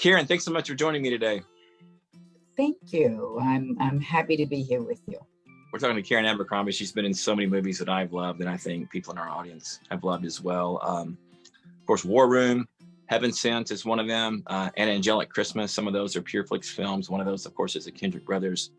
Karen, thanks so much for joining me today. Thank you. I'm happy to be here with you. We're talking to Karen Abercrombie. She's been in so many movies that I've loved, and I think people in our audience have loved as well. Of course, War Room, Heaven Sent is one of them, and Angelic Christmas. Some of those are PureFlix films. One of those, of course, is a Kendrick Brothers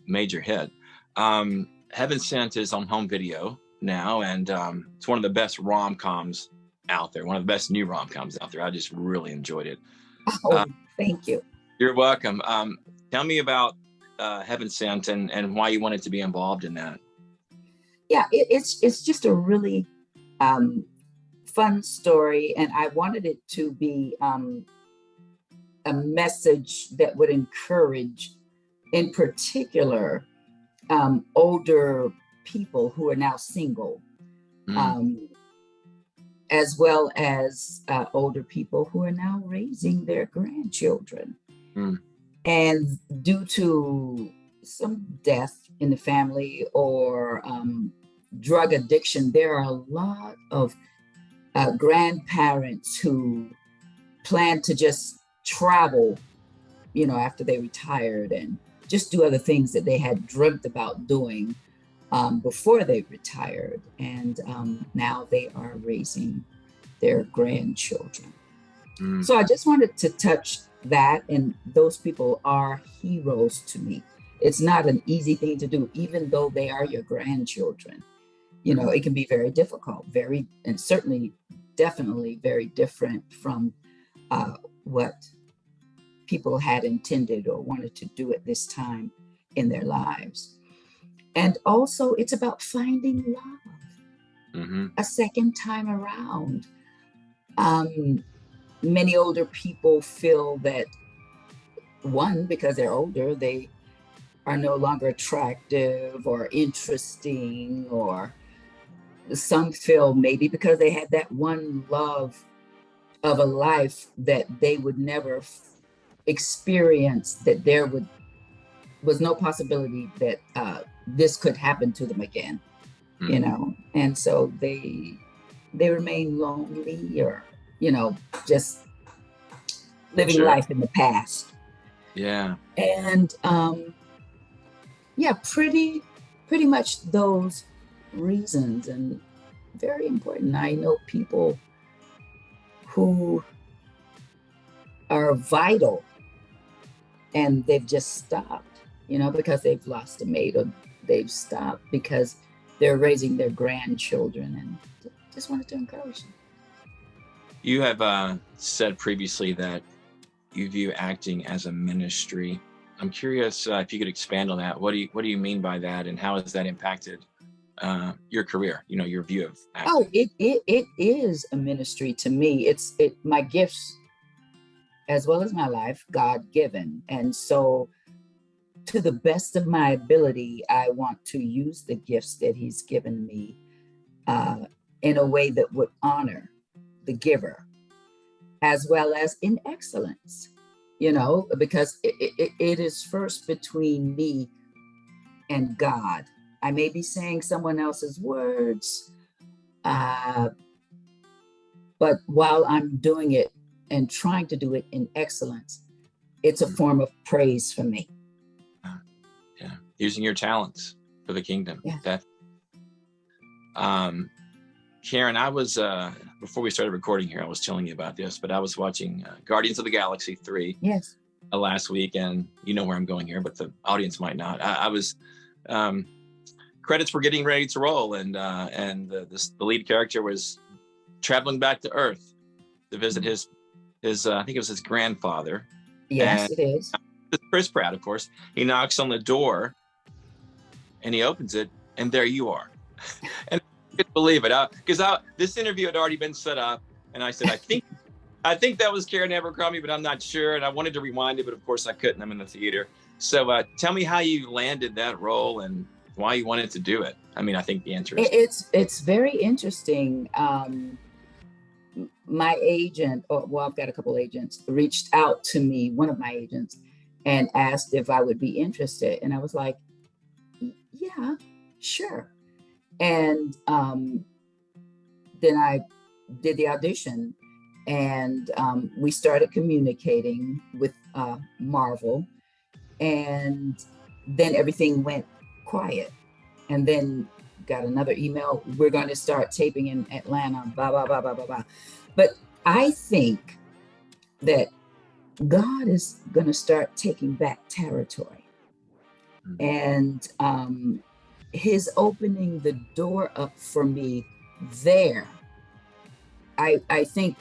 major hit. Heaven Sent is on home video now, and it's one of the best rom-coms out there, one of the best new rom-coms out there. I just really enjoyed it. Oh, thank you. You're welcome. Tell me about Heaven Sent and why you wanted to be involved in that. Yeah, it's just a really fun story, and I wanted it to be a message that would encourage, in particular, older people who are now single, as well as older people who are now raising their grandchildren. And due to some death in the family or drug addiction, there are a lot of grandparents who plan to just travel, after they retired and just do other things that they had dreamt about doing before they retired. And now they are raising their grandchildren. So I just wanted to touch that, and those people are heroes to me. It's not an easy thing to do, even though they are your grandchildren. It can be very difficult, and certainly definitely very different from what people had intended or wanted to do at this time in their lives. And also it's about finding love a second time around. Many older people feel that, one, because they're older, they are no longer attractive or interesting, or some feel maybe because they had that one love of a life that they would never experience, that there was no possibility that this could happen to them again, and so they remain lonely, or just living life in the past. Yeah. And pretty much those reasons, and very important. I know people who are vital and they've just stopped, because they've lost a mate, or they've stopped because they're raising their grandchildren, and just wanted to encourage them. You have said previously that you view acting as a ministry. I'm curious if you could expand on that. What do you mean by that, and how has that impacted your career? Your view of acting. Oh, it is a ministry to me. It's my gifts, as well as my life, God-given, and so to the best of my ability, I want to use the gifts that He's given me in a way that would honor the giver, as well as in excellence, because it is first between me and God. I may be saying someone else's words, but while I'm doing it and trying to do it in excellence, it's a form of praise for me. Yeah, using your talents for the kingdom. Yeah. Karen, I was, before we started recording here, I was telling you about this, but I was watching Guardians of the Galaxy 3 last week, and you know where I'm going here, but the audience might not. I was, credits were getting ready to roll, and the lead character was traveling back to Earth to visit his I think it was his grandfather. Yes, it is. Chris Pratt, of course. He knocks on the door, and he opens it, and there you are. And couldn't believe it, because this interview had already been set up, and I said, I think that was Karen Abercrombie, but I'm not sure, and I wanted to rewind it, but of course I couldn't. I'm in the theater. So tell me how you landed that role and why you wanted to do it. I mean, I think the answer is it's very interesting. My agent, I've got a couple agents, reached out to me, one of my agents, and asked if I would be interested, and I was like, yeah, sure. And then I did the audition, And we started communicating with Marvel, and then everything went quiet. And then got another email, we're going to start taping in Atlanta, blah, blah, blah, blah, blah, blah. But I think that God is going to start taking back territory. And his opening the door up for me there, I think,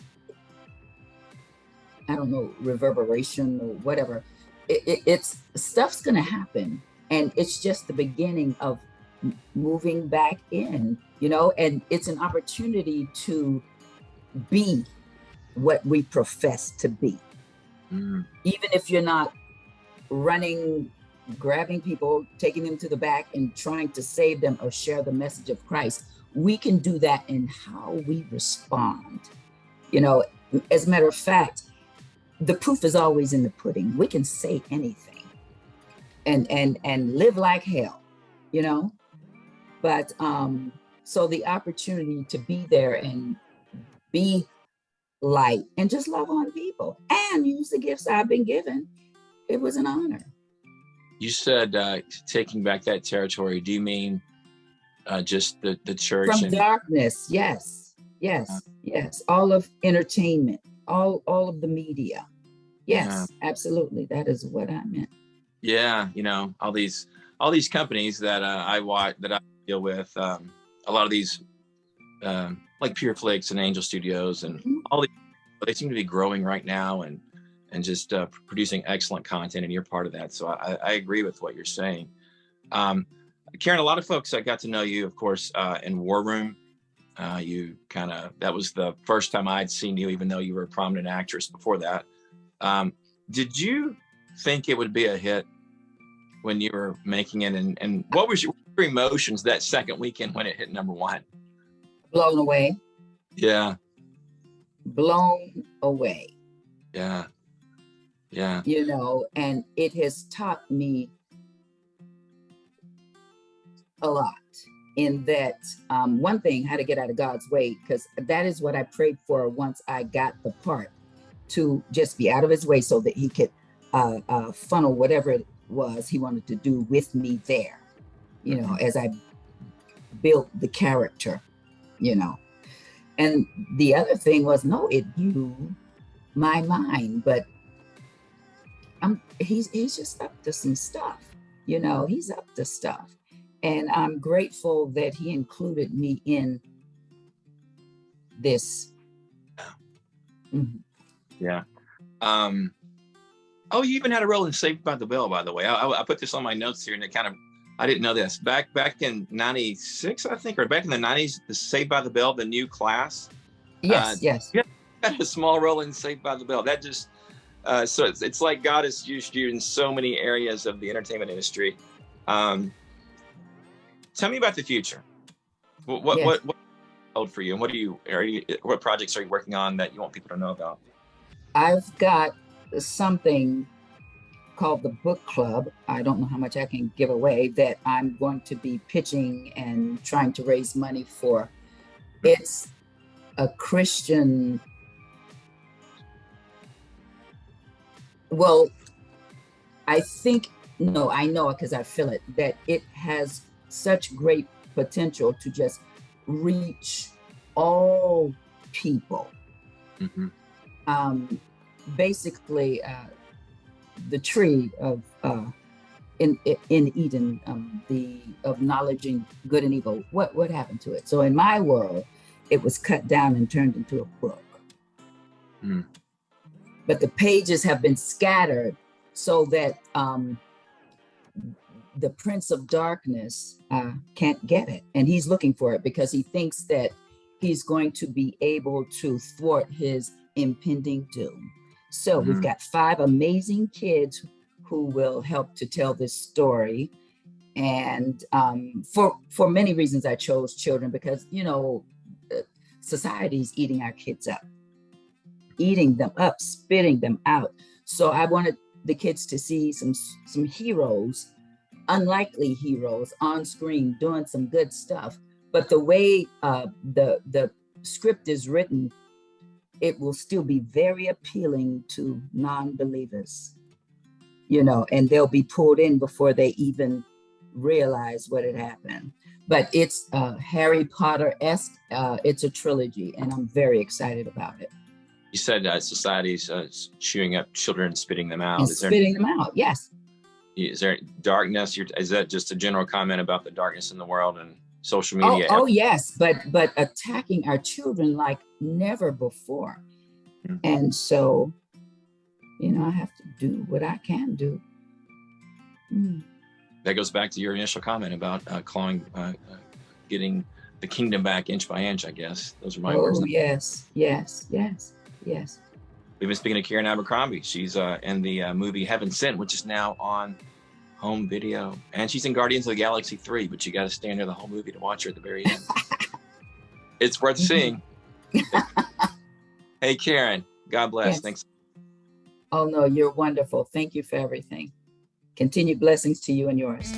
I don't know, reverberation or whatever, it's stuff's going to happen. And it's just the beginning of moving back in, you know, and it's an opportunity to be what we profess to be. Even if you're not running, grabbing people, taking them to the back and trying to save them or share the message of Christ, we can do that in how we respond. You know, as a matter of fact, the proof is always in the pudding. We can say anything and live like hell, you know? But so the opportunity to be there and be light and just love on people and use the gifts I've been given, it was an honor. You said taking back that territory. Do you mean just the church? From darkness, yes. All of entertainment, all of the media. Yes, absolutely. That is what I meant. Yeah, you know, all these companies that I watch, that I deal with, a lot of these like Pure Flix and Angel Studios and all these, they seem to be growing right now and just producing excellent content, and you're part of that. So I agree with what you're saying. Karen, a lot of folks, I got to know you, of course, in War Room. That was the first time I'd seen you, even though you were a prominent actress before that. Did you think it would be a hit when you were making it? And what was your emotions that second weekend when it hit #1? Blown away. Yeah. Blown away. Yeah. You know, and it has taught me a lot in that one thing, how to get out of God's way, because that is what I prayed for once I got the part, to just be out of his way so that he could funnel whatever it was he wanted to do with me there, you know, as I built the character, you know. And the other thing was, no, it blew my mind, but he's just up to some stuff, you know, he's up to stuff. And I'm grateful that he included me in this. Yeah. Oh, you even had a role in Saved by the Bell, by the way. I put this on my notes here, and it kind of, I didn't know this. Back in '96, I think, or back in the '90s, the Saved by the Bell, the new class. Yes. You had a small role in Saved by the Bell. That just, so it's like God has used you in so many areas of the entertainment industry. Tell me about the future. What hold for you, and what projects are you working on that you want people to know about? I've got something called the book club. I don't know how much I can give away, that I'm going to be pitching and trying to raise money for. It's a Christian, well, I know it because I feel it, that it has such great potential to just reach all people. Basically, the tree of in Eden, of knowledge and good and evil. What happened to it? So in my world, it was cut down and turned into a book. But the pages have been scattered so that the Prince of Darkness can't get it, and he's looking for it because he thinks that he's going to be able to thwart his impending doom. So we've got 5 amazing kids who will help to tell this story. And for many reasons, I chose children because, you know, society's eating our kids up, eating them up, spitting them out. So I wanted the kids to see some heroes, unlikely heroes on screen doing some good stuff. But the way the script is written, it will still be very appealing to non-believers, you know, and they'll be pulled in before they even realize what had happened. But it's Harry Potter-esque. It's a trilogy, and I'm very excited about it. You said society's chewing up children and spitting them out. And spitting them out, yes. Is there darkness? Is that just a general comment about the darkness in the world and social media? Oh yes, but attacking our children like never before. Mm-hmm. And so, you know, I have to do what I can do. That goes back to your initial comment about clawing, getting the kingdom back inch by inch, I guess. Those are my words. Yes. We've been speaking to Karen Abercrombie. She's in the movie Heaven Sent, which is now on home video. And she's in Guardians of the Galaxy 3, but you got to stand there the whole movie to watch her at the very end. It's worth seeing. Hey, Karen, God bless. Yes. Thanks. Oh, no, you're wonderful. Thank you for everything. Continued blessings to you and yours.